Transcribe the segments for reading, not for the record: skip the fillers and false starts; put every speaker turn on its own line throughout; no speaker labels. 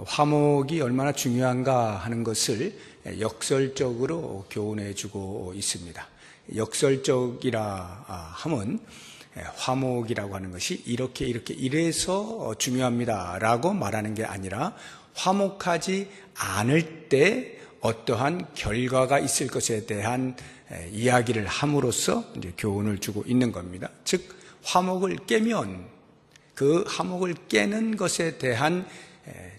화목이 얼마나 중요한가 하는 것을 역설적으로 교훈해 주고 있습니다. 역설적이라 함은 화목이라고 하는 것이 이렇게 이래서 중요합니다 라고 말하는 게 아니라 화목하지 않을 때 어떠한 결과가 있을 것에 대한 이야기를 함으로써 이제 교훈을 주고 있는 겁니다. 즉 화목을 깨면 그 화목을 깨는 것에 대한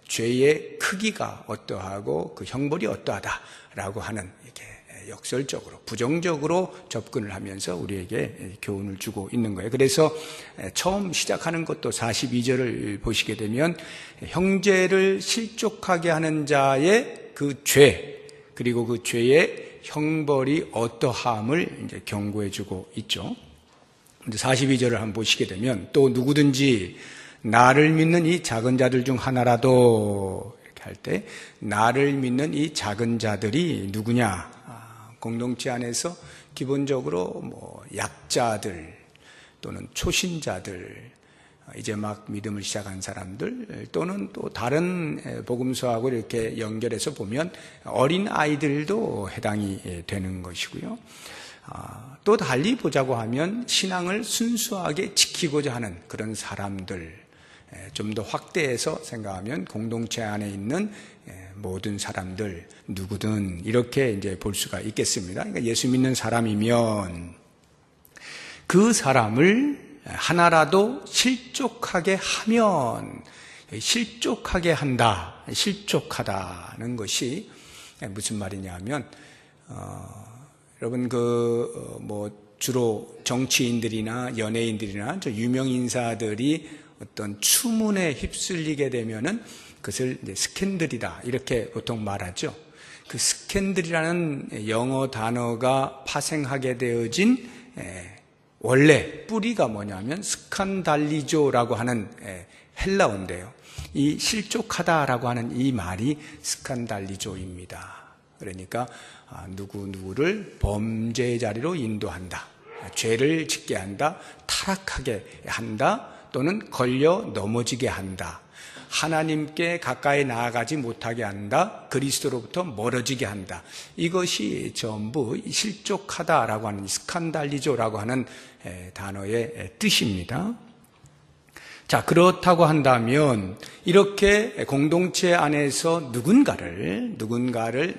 죄의 크기가 어떠하고 그 형벌이 어떠하다라고 하는 이렇게 역설적으로 부정적으로 접근을 하면서 우리에게 교훈을 주고 있는 거예요. 그래서 처음 시작하는 것도 42절을 보시게 되면 형제를 실족하게 하는 자의 그 죄 그리고 그 죄의 형벌이 어떠함을 이제 경고해 주고 있죠. 42절을 한번 보시게 되면 또 누구든지 나를 믿는 이 작은 자들 중 하나라도 이렇게 할 때 나를 믿는 이 작은 자들이 누구냐? 공동체 안에서 기본적으로 약자들 또는 초신자들 이제 막 믿음을 시작한 사람들 또는 또 다른 복음서하고 이렇게 연결해서 보면 어린 아이들도 해당이 되는 것이고요. 또 달리 보자고 하면 신앙을 순수하게 지키고자 하는 그런 사람들 좀 더 확대해서 생각하면 공동체 안에 있는 모든 사람들 누구든 이렇게 이제 볼 수가 있겠습니다. 그러니까 예수 믿는 사람이면 그 사람을 하나라도 실족하게 하면 실족하게 한다. 실족하다는 것이 무슨 말이냐면 여러분 주로 정치인들이나 연예인들이나 유명 인사들이 어떤 추문에 휩쓸리게 되면은 그것을 이제 스캔들이다 이렇게 보통 말하죠. 그 스캔들이라는 영어 단어가 파생하게 되어진 원래 뿌리가 뭐냐면 스칸달리조라고 하는 헬라어인데요. 이 실족하다라고 하는 이 말이 스칸달리조입니다. 그러니까 누구를 범죄의 자리로 인도한다. 죄를 짓게 한다. 타락하게 한다. 또는 걸려 넘어지게 한다. 하나님께 가까이 나아가지 못하게 한다. 그리스도로부터 멀어지게 한다. 이것이 전부 실족하다라고 하는 스칸달리조라고 하는 단어의 뜻입니다. 자, 그렇다고 한다면 이렇게 공동체 안에서 누군가를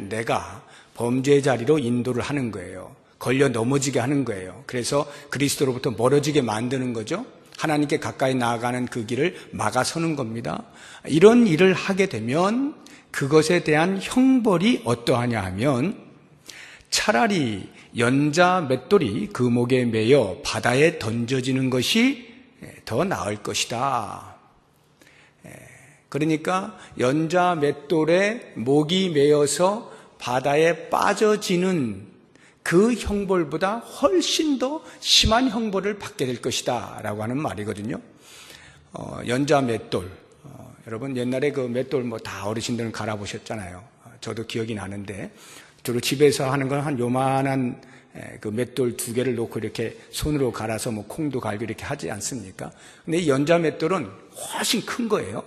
내가 범죄의 자리로 인도를 하는 거예요. 걸려 넘어지게 하는 거예요. 그래서 그리스도로부터 멀어지게 만드는 거죠. 하나님께 가까이 나아가는 그 길을 막아서는 겁니다. 이런 일을 하게 되면 그것에 대한 형벌이 어떠하냐 하면 차라리 연자 맷돌이 그 목에 매여 바다에 던져지는 것이 더 나을 것이다. 그러니까 연자 맷돌에 목이 매여서 바다에 빠져지는 그 형벌보다 훨씬 더 심한 형벌을 받게 될 것이다 라고 하는 말이거든요. 연자 맷돌 여러분 옛날에 그 맷돌 다 어르신들은 갈아보셨잖아요. 저도 기억이 나는데 주로 집에서 하는 건 한 요만한 그 맷돌 2개를 놓고 이렇게 손으로 갈아서 콩도 갈고 이렇게 하지 않습니까? 근데 이 연자 맷돌은 훨씬 큰 거예요.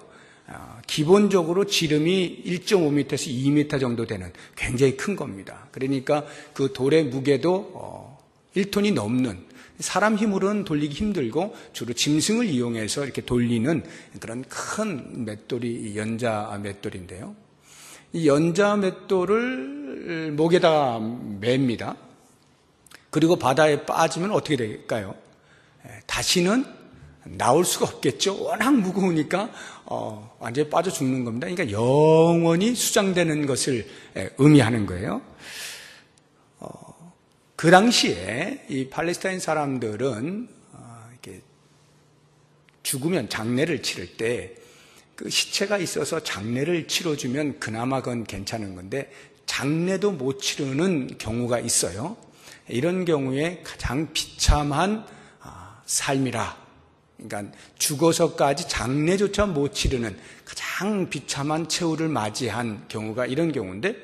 기본적으로 지름이 1.5m에서 2m 정도 되는 굉장히 큰 겁니다. 그러니까 그 돌의 무게도 1톤이 넘는 사람 힘으로는 돌리기 힘들고 주로 짐승을 이용해서 이렇게 돌리는 그런 큰 맷돌이 연자 맷돌인데요. 이 연자 맷돌을 목에다가 맵니다. 그리고 바다에 빠지면 어떻게 될까요? 다시는 나올 수가 없겠죠. 워낙 무거우니까 완전히 빠져 죽는 겁니다. 그러니까 영원히 수장되는 것을 의미하는 거예요. 그 당시에 이 팔레스타인 사람들은 이렇게 죽으면 장례를 치를 때 그 시체가 있어서 장례를 치러주면 그나마 그건 괜찮은 건데 장례도 못 치르는 경우가 있어요. 이런 경우에 가장 비참한 삶이라. 그러니까 죽어서까지 장례조차 못 치르는 가장 비참한 최후를 맞이한 경우가 이런 경우인데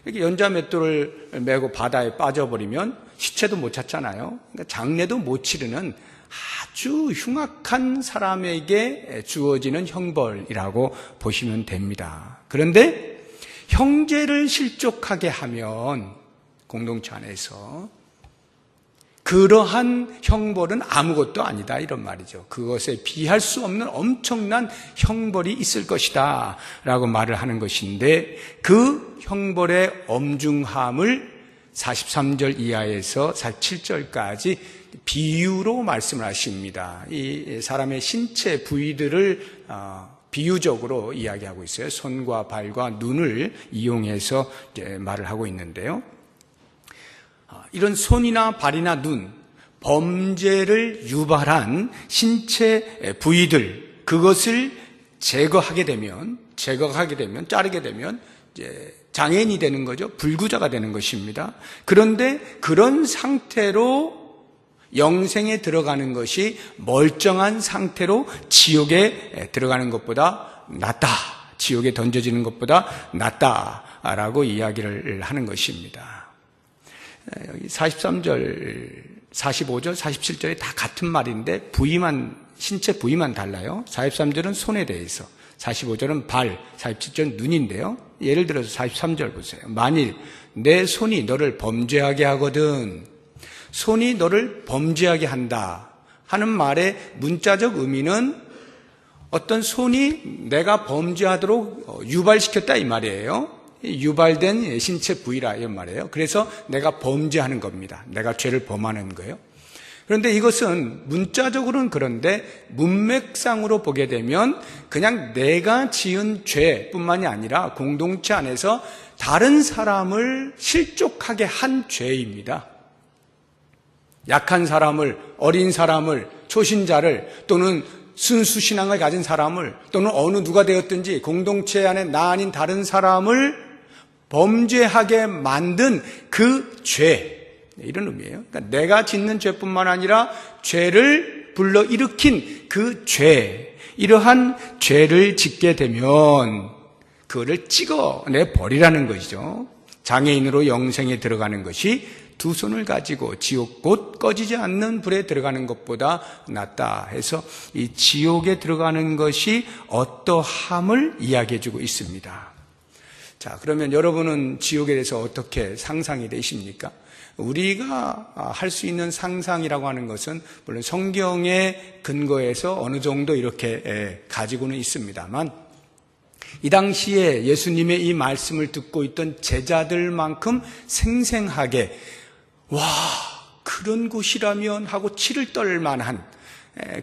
이렇게 연자 맷돌을 메고 바다에 빠져버리면 시체도 못 찾잖아요. 그러니까 장례도 못 치르는 아주 흉악한 사람에게 주어지는 형벌이라고 보시면 됩니다. 그런데 형제를 실족하게 하면 공동체 안에서 그러한 형벌은 아무것도 아니다 이런 말이죠. 그것에 비할 수 없는 엄청난 형벌이 있을 것이다 라고 말을 하는 것인데, 그 형벌의 엄중함을 43절 이하에서 47절까지 비유로 말씀을 하십니다. 이 사람의 신체 부위들을 비유적으로 이야기하고 있어요. 손과 발과 눈을 이용해서 말을 하고 있는데요. 이런 손이나 발이나 눈, 범죄를 유발한 신체 부위들, 그것을 제거하게 되면, 자르게 되면 이제 장애인이 되는 거죠. 불구자가 되는 것입니다. 그런데 그런 상태로 영생에 들어가는 것이 멀쩡한 상태로 지옥에 들어가는 것보다 낫다. 지옥에 던져지는 것보다 낫다라고 이야기를 하는 것입니다. 여기 43절, 45절, 47절이 다 같은 말인데 신체 부위만 달라요. 43절은 손에 대해서, 45절은 발, 47절은 눈인데요. 예를 들어서 43절 보세요. 만일 내 손이 너를 범죄하게 하거든, 손이 너를 범죄하게 한다 하는 말의 문자적 의미는 어떤 손이 내가 범죄하도록 유발시켰다 이 말이에요. 유발된 신체 부위라 이 말이에요. 그래서 내가 범죄하는 겁니다. 내가 죄를 범하는 거예요. 그런데 이것은 문자적으로는 그런데 문맥상으로 보게 되면 그냥 내가 지은 죄뿐만이 아니라 공동체 안에서 다른 사람을 실족하게 한 죄입니다. 약한 사람을, 어린 사람을, 초신자를, 또는 순수 신앙을 가진 사람을, 또는 어느 누가 되었든지 공동체 안에 나 아닌 다른 사람을 범죄하게 만든 그 죄, 이런 의미예요. 그러니까 내가 짓는 죄뿐만 아니라 죄를 불러일으킨 그 죄, 이러한 죄를 짓게 되면 그거를 찍어내 버리라는 것이죠. 장애인으로 영생에 들어가는 것이 두 손을 가지고 지옥 곧 꺼지지 않는 불에 들어가는 것보다 낫다 해서 이 지옥에 들어가는 것이 어떠함을 이야기해 주고 있습니다. 자, 그러면 여러분은 지옥에 대해서 어떻게 상상이 되십니까? 우리가 할 수 있는 상상이라고 하는 것은 물론 성경의 근거에서 어느 정도 이렇게 가지고는 있습니다만, 이 당시에 예수님의 이 말씀을 듣고 있던 제자들만큼 생생하게 와, 그런 곳이라면 하고 치를 떨 만한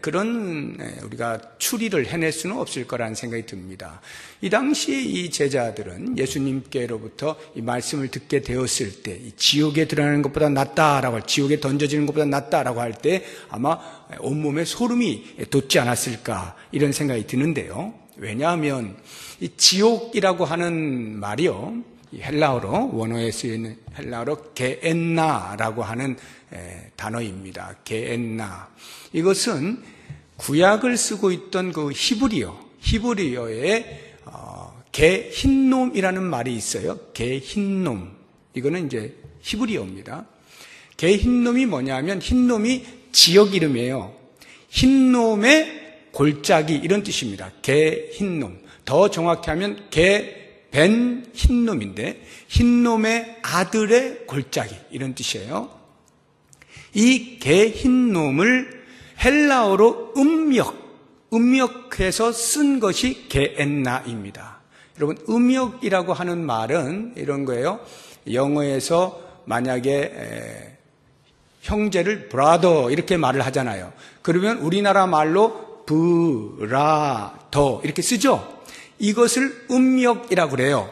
그런 우리가 추리를 해낼 수는 없을 거라는 생각이 듭니다. 이 당시에 이 제자들은 예수님께로부터 이 말씀을 듣게 되었을 때 이 지옥에 들어가는 것보다 낫다라고, 지옥에 던져지는 것보다 낫다라고 할 때 아마 온몸에 소름이 돋지 않았을까 이런 생각이 드는데요. 왜냐하면 이 지옥이라고 하는 말이요, 헬라어로, 원어에 쓰이는 헬라어로 게엔나라고 하는 단어입니다. 게엔나. 이것은 구약을 쓰고 있던 그 히브리어에 개 흰놈이라는 말이 있어요. 개 흰놈. 이거는 이제 히브리어입니다. 개 흰놈이 뭐냐면 흰놈이 지역 이름이에요. 흰놈의 골짜기 이런 뜻입니다. 개 흰놈. 더 정확히 하면 개 벤 흰놈인데 흰놈의 아들의 골짜기 이런 뜻이에요. 이 개 흰놈을 헬라어로 음역해서 쓴 것이 게엔나입니다. 여러분, 음역이라고 하는 말은 이런 거예요. 영어에서 만약에 형제를 브라더 이렇게 말을 하잖아요. 그러면 우리나라 말로 브라더 이렇게 쓰죠. 이것을 음역이라고 그래요.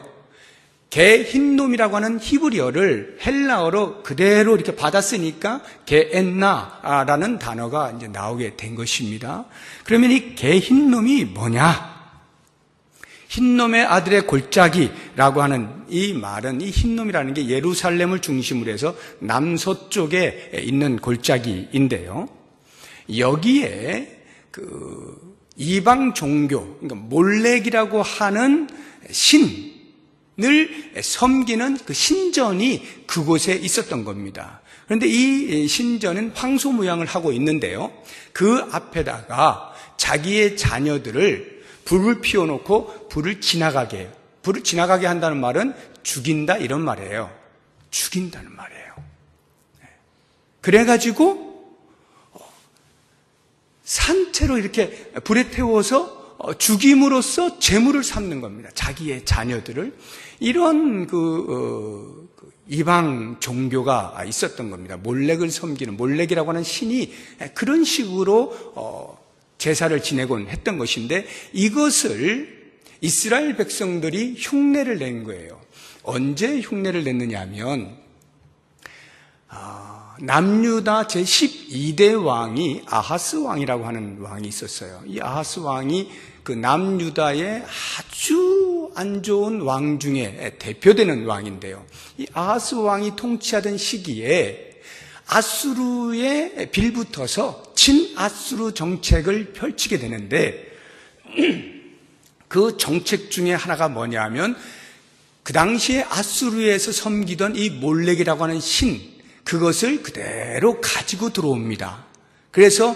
개 흰놈이라고 하는 히브리어를 헬라어로 그대로 이렇게 받았으니까 게엔나라는 단어가 이제 나오게 된 것입니다. 그러면 이 개 흰놈이 뭐냐? 흰놈의 아들의 골짜기라고 하는 이 말은, 이 흰놈이라는 게 예루살렘을 중심으로 해서 남서쪽에 있는 골짜기인데요. 여기에 이방 종교, 그러니까 몰렉이라고 하는 신을 섬기는 그 신전이 그곳에 있었던 겁니다. 그런데 이 신전은 황소무양을 하고 있는데요. 그 앞에다가 자기의 자녀들을 불을 피워놓고 불을 지나가게 해요. 불을 지나가게 한다는 말은 죽인다 이런 말이에요. 죽인다는 말이에요. 그래가지고 산채로 이렇게 불에 태워서 죽임으로써 제물을 삼는 겁니다. 자기의 자녀들을. 이런 이방 종교가 있었던 겁니다. 몰렉을 섬기는, 몰렉이라고 하는 신이 그런 식으로 제사를 지내곤 했던 것인데, 이것을 이스라엘 백성들이 흉내를 낸 거예요. 언제 흉내를 냈느냐 하면 남유다 제12대 왕이 아하스 왕이라고 하는 왕이 있었어요. 이 아하스 왕이 그 남유다의 아주 안 좋은 왕 중에 대표되는 왕인데요. 이 아하스 왕이 통치하던 시기에 아수르에 빌붙어서 친아수르 정책을 펼치게 되는데, 그 정책 중에 하나가 뭐냐 하면 그 당시에 아수르에서 섬기던 이 몰렉이라고 하는 신, 그것을 그대로 가지고 들어옵니다. 그래서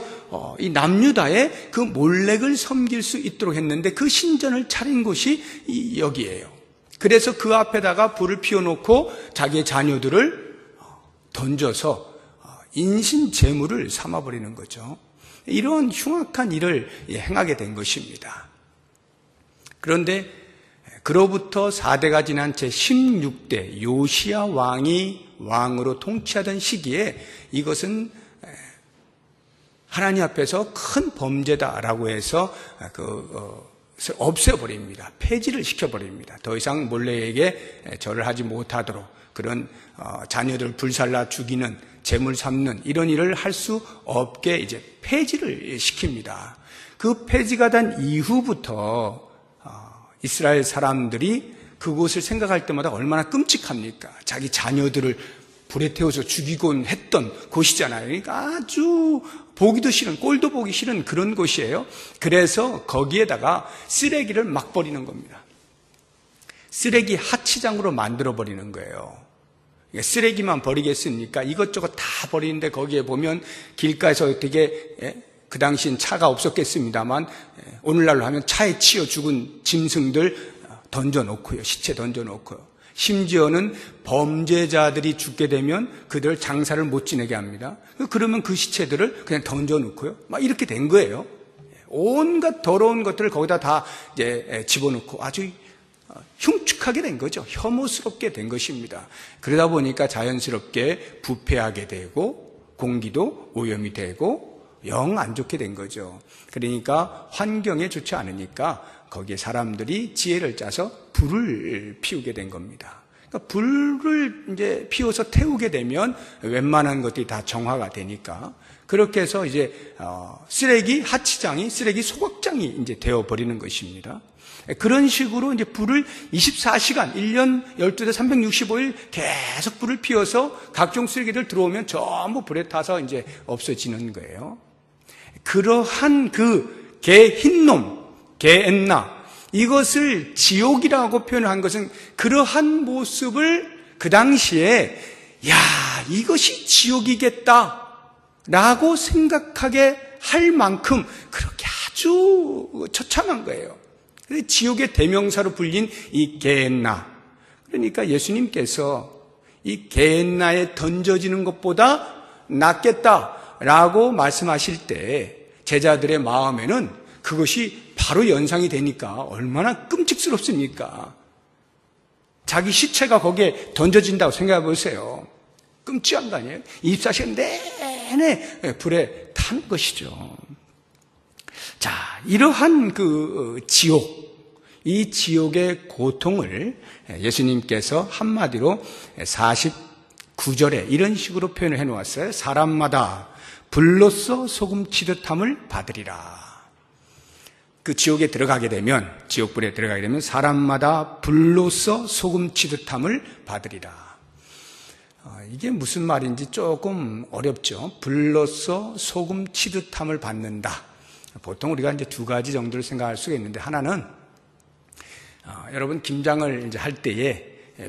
이 남유다에 그 몰렉을 섬길 수 있도록 했는데, 그 신전을 차린 곳이 여기예요. 그래서 그 앞에다가 불을 피워놓고 자기의 자녀들을 던져서 인신 제물을 삼아버리는 거죠. 이런 흉악한 일을 행하게 된 것입니다. 그런데 그로부터 4대가 지난 제16대 요시야 왕이 왕으로 통치하던 시기에 이것은 하나님 앞에서 큰 범죄다라고 해서 없애버립니다. 폐지를 시켜버립니다. 더 이상 몰렉에게 절을 하지 못하도록, 그런 자녀들 불살라 죽이는, 제물 삼는 이런 일을 할 수 없게 이제 폐지를 시킵니다. 그 폐지가 된 이후부터 이스라엘 사람들이 그곳을 생각할 때마다 얼마나 끔찍합니까? 자기 자녀들을 불에 태워서 죽이곤 했던 곳이잖아요. 그러니까 아주 보기도 싫은, 꼴도 보기 싫은 그런 곳이에요. 그래서 거기에다가 쓰레기를 막 버리는 겁니다. 쓰레기 하치장으로 만들어버리는 거예요. 쓰레기만 버리겠습니까? 이것저것 다 버리는데, 거기에 보면 길가에서 되게, 그 당시엔 차가 없었겠습니다만 오늘날로 하면 차에 치여 죽은 짐승들 던져놓고요. 시체 던져놓고요. 심지어는 범죄자들이 죽게 되면 그들 장사를 못 지내게 합니다. 그러면 그 시체들을 그냥 던져놓고요. 막 이렇게 된 거예요. 온갖 더러운 것들을 거기다 다 이제 집어넣고 아주 흉측하게 된 거죠. 혐오스럽게 된 것입니다. 그러다 보니까 자연스럽게 부패하게 되고 공기도 오염이 되고 영 안 좋게 된 거죠. 그러니까 환경에 좋지 않으니까 거기에 사람들이 지혜를 짜서 불을 피우게 된 겁니다. 그러니까 불을 이제 피워서 태우게 되면 웬만한 것들이 다 정화가 되니까, 그렇게 해서 이제 쓰레기 하치장이 쓰레기 소각장이 이제 되어 버리는 것입니다. 그런 식으로 이제 불을 24시간, 1년 12대 365일 계속 불을 피워서 각종 쓰레기들 들어오면 전부 불에 타서 이제 없어지는 거예요. 그러한 그 흰놈, 겟나, 이것을 지옥이라고 표현한 것은 그러한 모습을 그 당시에 이것이 지옥이겠다 라고 생각하게 할 만큼 그렇게 아주 처참한 거예요. 지옥의 대명사로 불린 이 겟나, 그러니까 예수님께서 이 겟나에 던져지는 것보다 낫겠다라고 말씀하실 때 제자들의 마음에는 그것이 바로 연상이 되니까 얼마나 끔찍스럽습니까? 자기 시체가 거기에 던져진다고 생각해 보세요. 끔찍한 거 아니에요? 24시간 내내 불에 타는 것이죠. 자, 이러한 그 지옥, 이 지옥의 고통을 예수님께서 한마디로 49절에 이런 식으로 표현을 해놓았어요. 사람마다 불로써 소금 치듯함을 받으리라. 그 지옥에 들어가게 되면, 지옥불에 들어가게 되면 사람마다 불로써 소금 치듯함을 받으리라. 이게 무슨 말인지 조금 어렵죠. 불로써 소금 치듯함을 받는다. 보통 우리가 이제 두 가지 정도를 생각할 수가 있는데, 하나는 여러분 김장을 이제 할 때에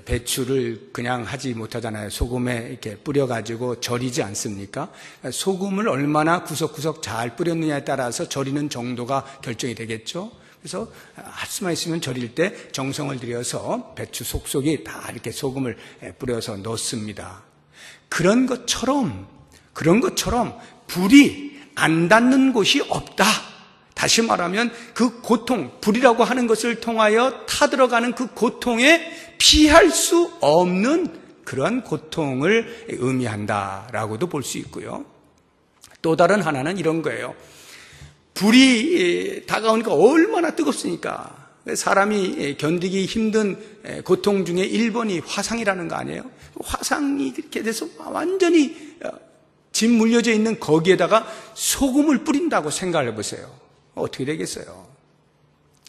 배추를 그냥 하지 못하잖아요. 소금에 이렇게 뿌려가지고 절이지 않습니까? 소금을 얼마나 구석구석 잘 뿌렸느냐에 따라서 절이는 정도가 결정이 되겠죠. 그래서 할 수만 있으면 절일 때 정성을 들여서 배추 속속이 다 이렇게 소금을 뿌려서 넣습니다. 그런 것처럼 불이 안 닿는 곳이 없다. 다시 말하면 그 고통, 불이라고 하는 것을 통하여 타들어가는 그 고통에 피할 수 없는 그런 고통을 의미한다라고도 볼 수 있고요. 또 다른 하나는 이런 거예요. 불이 다가오니까 얼마나 뜨겁습니까? 사람이 견디기 힘든 고통 중에 1번이 화상이라는 거 아니에요? 화상이 이렇게 돼서 완전히 짓 물려져 있는 거기에다가 소금을 뿌린다고 생각을 해보세요. 어떻게 되겠어요?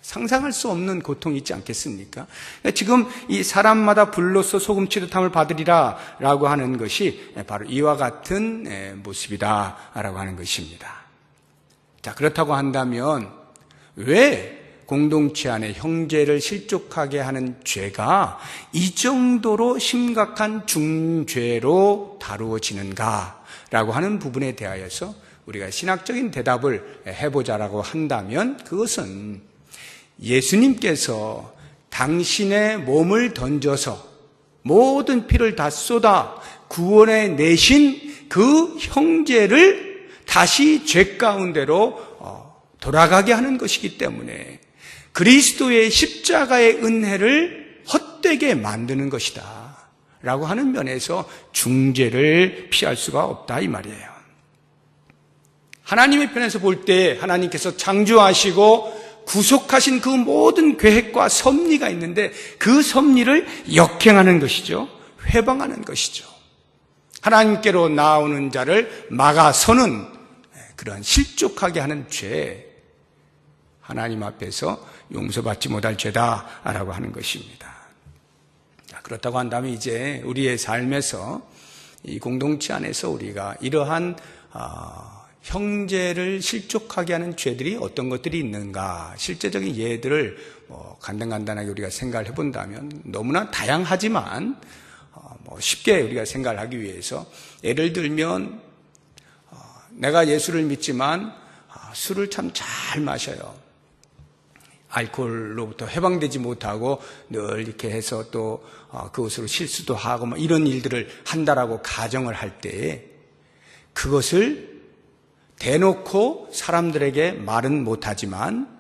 상상할 수 없는 고통이 있지 않겠습니까? 지금 이 사람마다 불로써 소금 치듯함을 받으리라 라고 하는 것이 바로 이와 같은 모습이다 라고 하는 것입니다. 자, 그렇다고 한다면 왜 공동체 안에 형제를 실족하게 하는 죄가 이 정도로 심각한 중죄로 다루어지는가 라고 하는 부분에 대하여서 우리가 신학적인 대답을 해보자라고 한다면 그것은 예수님께서 당신의 몸을 던져서 모든 피를 다 쏟아 구원해 내신 그 형제를 다시 죄 가운데로 돌아가게 하는 것이기 때문에 그리스도의 십자가의 은혜를 헛되게 만드는 것이다 라고 하는 면에서 중죄를 피할 수가 없다 이 말이에요. 하나님의 편에서 볼 때 하나님께서 창조하시고 구속하신 그 모든 계획과 섭리가 있는데 그 섭리를 역행하는 것이죠. 회방하는 것이죠. 하나님께로 나오는 자를 막아서는 그러한 실족하게 하는 죄, 하나님 앞에서 용서받지 못할 죄다라고 하는 것입니다. 그렇다고 한다면 이제 우리의 삶에서 이 공동체 안에서 우리가 이러한 형제를 실족하게 하는 죄들이 어떤 것들이 있는가, 실제적인 예들을 간단하게 우리가 생각을 해본다면 너무나 다양하지만 쉽게 우리가 생각을 하기 위해서 예를 들면 내가 예수를 믿지만 술을 참 잘 마셔요. 알코올로부터 해방되지 못하고 늘 이렇게 해서 또 그것으로 실수도 하고 이런 일들을 한다라고 가정을 할 때에 그것을 대놓고 사람들에게 말은 못하지만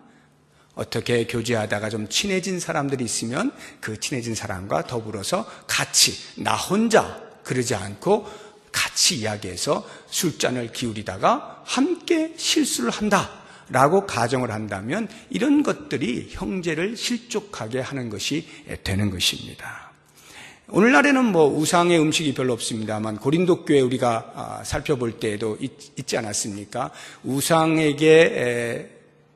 어떻게 교제하다가 좀 친해진 사람들이 있으면 그 친해진 사람과 더불어서 같이 나 혼자 그러지 않고 같이 이야기해서 술잔을 기울이다가 함께 실수를 한다라고 가정을 한다면 이런 것들이 형제를 실족하게 하는 것이 되는 것입니다. 오늘날에는 우상의 음식이 별로 없습니다만 고린도 교회 우리가 살펴볼 때에도 있지 않았습니까? 우상에게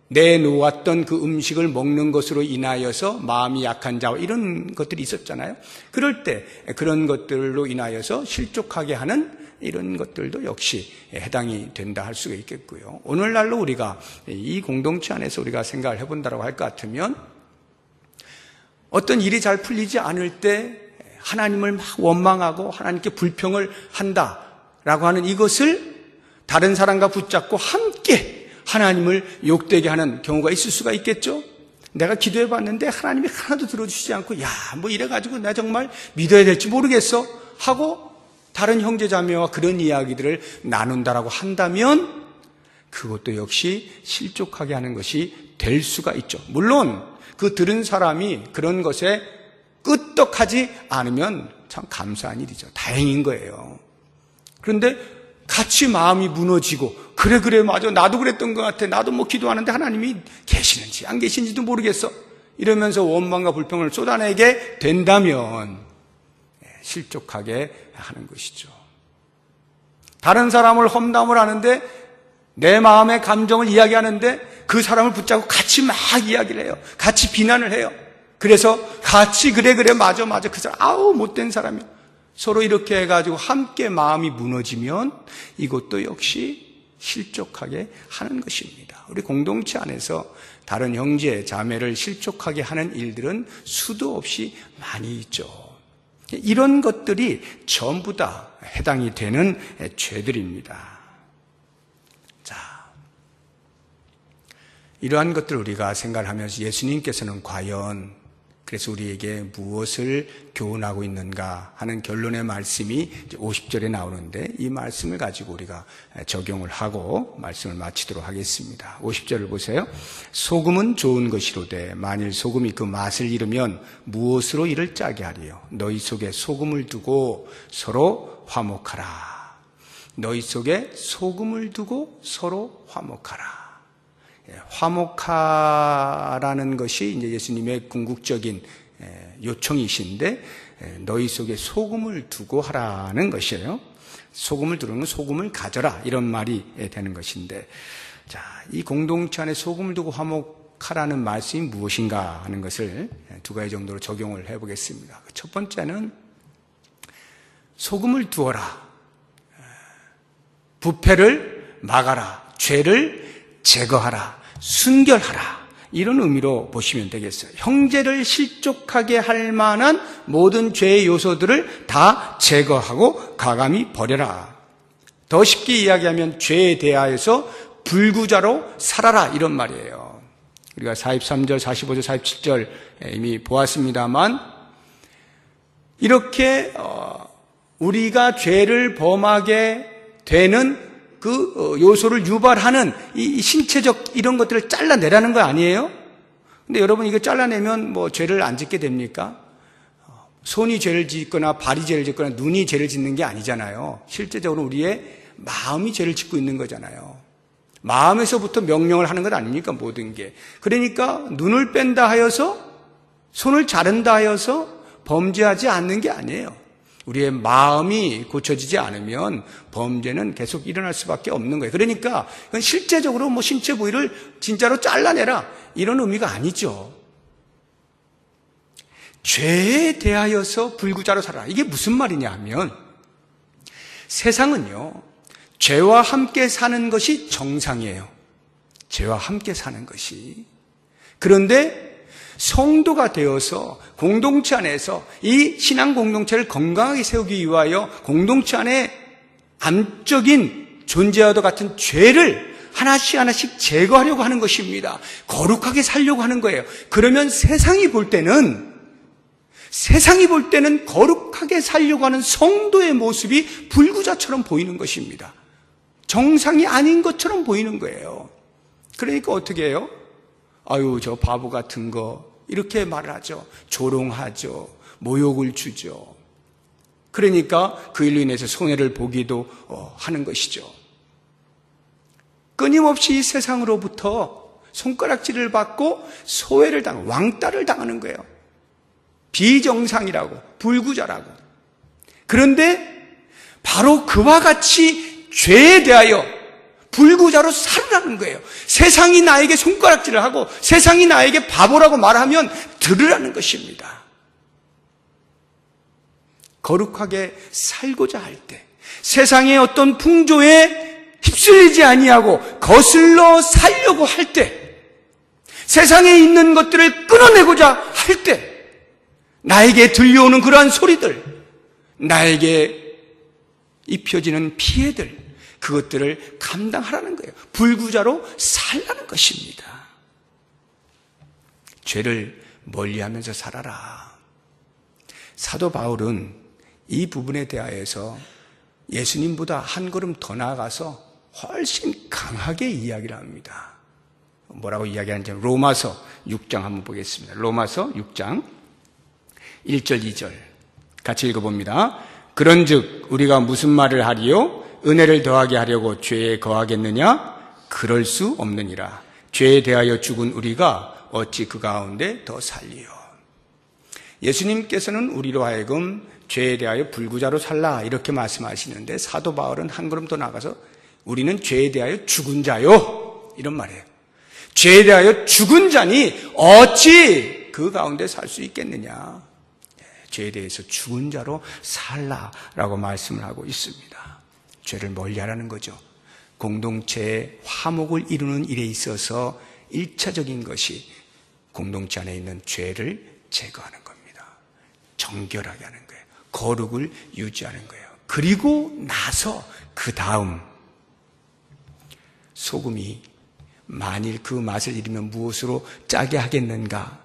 내놓았던 그 음식을 먹는 것으로 인하여서 마음이 약한 자와 이런 것들이 있었잖아요. 그럴 때 그런 것들로 인하여서 실족하게 하는 이런 것들도 역시 해당이 된다 할 수가 있겠고요. 오늘날로 우리가 이 공동체 안에서 우리가 생각을 해본다고 할 것 같으면 어떤 일이 잘 풀리지 않을 때 하나님을 막 원망하고 하나님께 불평을 한다라고 하는 이것을 다른 사람과 붙잡고 함께 하나님을 욕되게 하는 경우가 있을 수가 있겠죠. 내가 기도해 봤는데 하나님이 하나도 들어주시지 않고 이래가지고 내가 정말 믿어야 될지 모르겠어 하고 다른 형제자매와 그런 이야기들을 나눈다라고 한다면 그것도 역시 실족하게 하는 것이 될 수가 있죠. 물론 그 들은 사람이 그런 것에 끄떡하지 않으면 참 감사한 일이죠. 다행인 거예요. 그런데 같이 마음이 무너지고 그래 맞아 나도 그랬던 것 같아. 나도 기도하는데 하나님이 계시는지 안 계신지도 모르겠어. 이러면서 원망과 불평을 쏟아내게 된다면 실족하게 하는 것이죠. 다른 사람을 험담을 하는데 내 마음의 감정을 이야기하는데 그 사람을 붙잡고 같이 막 이야기를 해요. 같이 비난을 해요. 그래서 같이 그래 맞아 그 사람 못된 사람이야. 서로 이렇게 해가지고 함께 마음이 무너지면 이것도 역시 실족하게 하는 것입니다. 우리 공동체 안에서 다른 형제 자매를 실족하게 하는 일들은 수도 없이 많이 있죠. 이런 것들이 전부 다 해당이 되는 죄들입니다. 자, 이러한 것들을 우리가 생각을 하면서 예수님께서는 과연 그래서 우리에게 무엇을 교훈하고 있는가 하는 결론의 말씀이 50절에 나오는데 이 말씀을 가지고 우리가 적용을 하고 말씀을 마치도록 하겠습니다. 50절을 보세요. 소금은 좋은 것이로되 만일 소금이 그 맛을 잃으면 무엇으로 이를 짜게 하리요. 너희 속에 소금을 두고 서로 화목하라. 너희 속에 소금을 두고 서로 화목하라. 화목하라는 것이 이제 예수님의 궁극적인 요청이신데 너희 속에 소금을 두고 하라는 것이에요. 소금을 두는 소금을 가져라 이런 말이 되는 것인데, 자, 이 공동체 안에 소금을 두고 화목하라는 말씀이 무엇인가 하는 것을 두 가지 정도로 적용을 해보겠습니다. 첫 번째는 소금을 두어라, 부패를 막아라, 죄를 제거하라, 순결하라, 이런 의미로 보시면 되겠어요. 형제를 실족하게 할 만한 모든 죄의 요소들을 다 제거하고 가감히 버려라. 더 쉽게 이야기하면 죄에 대하여서 불구자로 살아라, 이런 말이에요. 우리가 43절, 45절, 47절 이미 보았습니다만, 이렇게 우리가 죄를 범하게 되는 그 요소를 유발하는 이 신체적 이런 것들을 잘라내라는 거 아니에요? 근데 여러분 이거 잘라내면 뭐 죄를 안 짓게 됩니까? 손이 죄를 짓거나 발이 죄를 짓거나 눈이 죄를 짓는 게 아니잖아요. 실제적으로 우리의 마음이 죄를 짓고 있는 거잖아요. 마음에서부터 명령을 하는 것 아닙니까? 모든 게. 그러니까 눈을 뺀다 하여서, 손을 자른다 하여서 범죄하지 않는 게 아니에요. 우리의 마음이 고쳐지지 않으면 범죄는 계속 일어날 수밖에 없는 거예요. 그러니까 이건 실제적으로 뭐 신체 부위를 진짜로 잘라내라, 이런 의미가 아니죠. 죄에 대하여서 불구자로 살아라. 이게 무슨 말이냐 하면, 세상은요, 죄와 함께 사는 것이 정상이에요. 죄와 함께 사는 것이. 그런데 성도가 되어서 공동체 안에서 이 신앙 공동체를 건강하게 세우기 위하여 공동체 안에 암적인 존재와도 같은 죄를 하나씩 하나씩 제거하려고 하는 것입니다. 거룩하게 살려고 하는 거예요. 그러면 세상이 볼 때는 거룩하게 살려고 하는 성도의 모습이 불구자처럼 보이는 것입니다. 정상이 아닌 것처럼 보이는 거예요. 그러니까 어떻게 해요? 아유, 저 바보 같은 거, 이렇게 말을 하죠. 조롱하죠. 모욕을 주죠. 그러니까 그 일로 인해서 손해를 보기도 하는 것이죠. 끊임없이 이 세상으로부터 손가락질을 받고 소외를 당하고 왕따를 당하는 거예요. 비정상이라고, 불구자라고. 그런데 바로 그와 같이 죄에 대하여 불구자로 살으라는 거예요. 세상이 나에게 손가락질을 하고 세상이 나에게 바보라고 말하면 들으라는 것입니다. 거룩하게 살고자 할 때, 세상의 어떤 풍조에 휩쓸리지 아니하고 거슬러 살려고 할 때, 세상에 있는 것들을 끊어내고자 할 때, 나에게 들려오는 그러한 소리들, 나에게 입혀지는 피해들, 그것들을 감당하라는 거예요. 불구자로 살라는 것입니다. 죄를 멀리하면서 살아라. 사도 바울은 이 부분에 대하여서 예수님보다 한 걸음 더 나아가서 훨씬 강하게 이야기를 합니다. 뭐라고 이야기하는지 로마서 6장 한번 보겠습니다. 로마서 6장 1절 2절 같이 읽어봅니다. 그런즉 우리가 무슨 말을 하리요? 은혜를 더하게 하려고 죄에 거하겠느냐? 그럴 수 없느니라. 죄에 대하여 죽은 우리가 어찌 그 가운데 더 살리요? 예수님께서는 우리로 하여금 죄에 대하여 불구자로 살라, 이렇게 말씀하시는데, 사도 바울은 한 걸음 더 나가서 우리는 죄에 대하여 죽은 자요, 이런 말이에요. 죄에 대하여 죽은 자니 어찌 그 가운데 살 수 있겠느냐? 죄에 대해서 죽은 자로 살라라고 말씀을 하고 있습니다. 죄를 멀리하라는 거죠. 공동체의 화목을 이루는 일에 있어서 1차적인 것이 공동체 안에 있는 죄를 제거하는 겁니다. 정결하게 하는 거예요. 거룩을 유지하는 거예요. 그리고 나서 그 다음 소금이 만일 그 맛을 잃으면 무엇으로 짜게 하겠는가?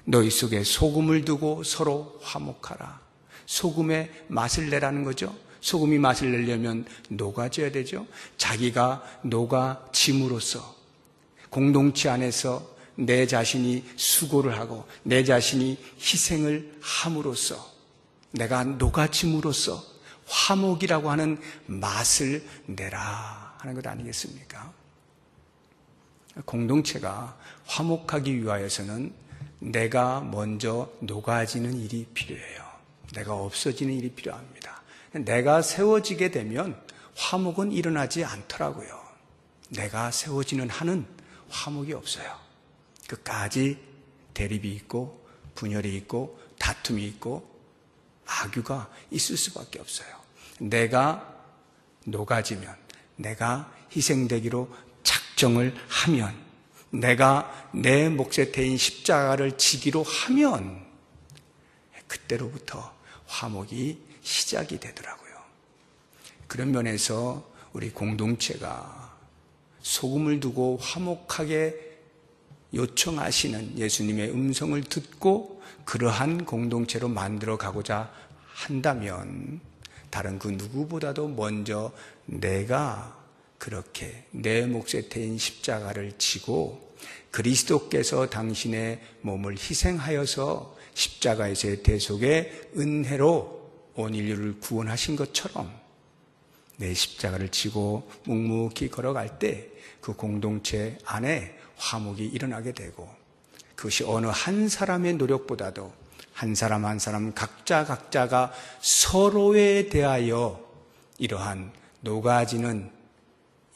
너희 속에 소금을 두고 서로 화목하라. 소금의 맛을 내라는 거죠. 소금이 맛을 내려면 녹아져야 되죠. 자기가 녹아짐으로써 공동체 안에서 내 자신이 수고를 하고 내 자신이 희생을 함으로써 내가 녹아짐으로써 화목이라고 하는 맛을 내라 하는 것 아니겠습니까? 공동체가 화목하기 위하여서는 내가 먼저 녹아지는 일이 필요해요. 내가 없어지는 일이 필요합니다. 내가 세워지게 되면 화목은 일어나지 않더라고요. 내가 세워지는 한은 화목이 없어요. 끝까지 대립이 있고 분열이 있고 다툼이 있고 악유가 있을 수밖에 없어요. 내가 녹아지면, 내가 희생되기로 작정을 하면, 내가 내 몫에 대인 십자가를 지기로 하면 그때로부터 화목이 시작이 되더라고요. 그런 면에서 우리 공동체가 소금을 두고 화목하게 요청하시는 예수님의 음성을 듣고 그러한 공동체로 만들어 가고자 한다면 다른 그 누구보다도 먼저 내가 그렇게 내 몫에 대인 십자가를 지고 그리스도께서 당신의 몸을 희생하여서 십자가에서의 대속의 은혜로 온 인류를 구원하신 것처럼 내 십자가를 지고 묵묵히 걸어갈 때 그 공동체 안에 화목이 일어나게 되고 그것이 어느 한 사람의 노력보다도 한 사람 한 사람 각자가 서로에 대하여 이러한 녹아지는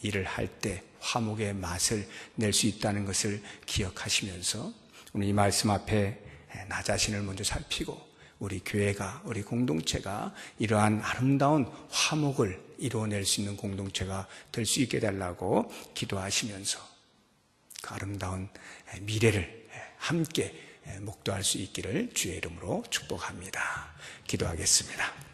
일을 할 때 화목의 맛을 낼 수 있다는 것을 기억하시면서 오늘 이 말씀 앞에 나 자신을 먼저 살피고 우리 교회가, 우리 공동체가 이러한 아름다운 화목을 이루어낼 수 있는 공동체가 될 수 있게 달라고 기도하시면서 그 아름다운 미래를 함께 목도할 수 있기를 주의 이름으로 축복합니다. 기도하겠습니다.